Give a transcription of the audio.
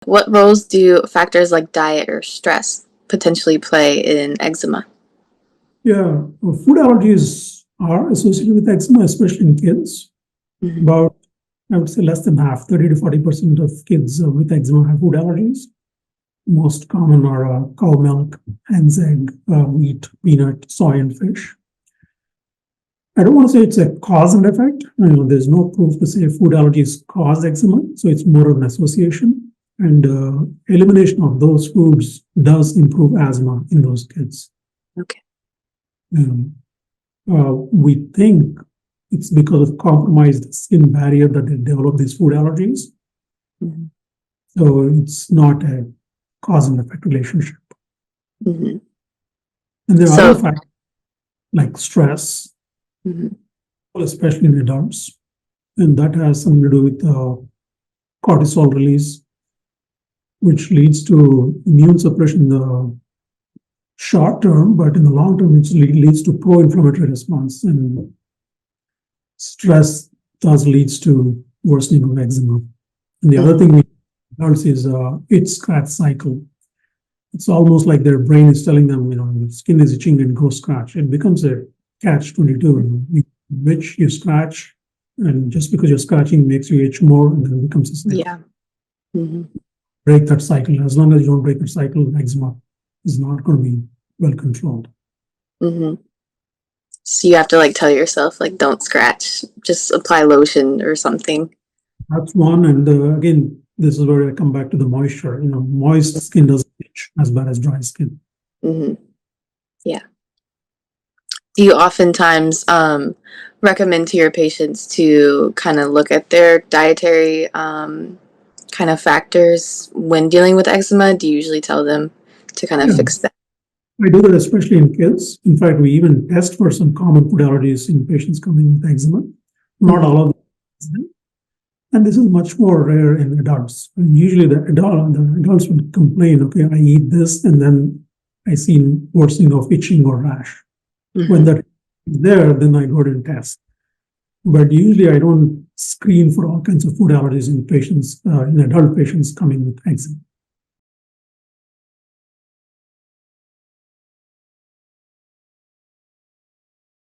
What roles do factors like diet or stress potentially play in eczema? Yeah, food allergies are associated with eczema, especially in kids. Mhm. About, I would say, less than half, 30 to 40% of kids with eczema have food allergies. Most common are cow milk, hen's egg, wheat, peanut, soy, and fish. I don't want to say it's a cause and effect. There's no proof to say food allergies cause eczema, so it's more of an association. And elimination of those foods does improve asthma in those kids. Okay. We think it's because of compromised skin barrier that they develop these food allergies. Mhm. So it's not a cause and effect relationship. Mhm. And there are So, other factors like stress, mhm. especially in adults, and that has something to do with cortisol release, which leads to immune suppression in the short term, but in the long term, it leads to pro-inflammatory response, and stress thus leads to worsening of eczema. And the other Mhm. thing we notice is itch scratch cycle. It's almost like their brain is telling them, your skin is itching and go scratch. It becomes a catch-22. You itch, you scratch, and just because you're scratching makes you itch more, and then it becomes a cycle. Yeah. Mhm. Break that cycle. As long as you don't break the cycle, eczema is not going to be well controlled. Mhm. So you have to like tell yourself like don't scratch, just apply lotion or something. That's one. And again, this is where I come back to the moisture. Moist skin doesn't itch as bad as dry skin. Mhm. Yeah. Do you oftentimes recommend to your patients to kind of look at their dietary kind of factors when dealing with eczema? Do you usually tell them to kind of Yeah, fix that? I do that especially in kids. In fact, we even test for some common food allergies in patients coming with eczema. Not Mhm. all of them. And this is much more rare in adults. And usually the adults would complain, okay, I eat this and then I see worsening of itching or rash. When Mhm. that is there, then I go and test. But usually I don't screen for all kinds of food allergies in patients, in adult patients coming with eczema.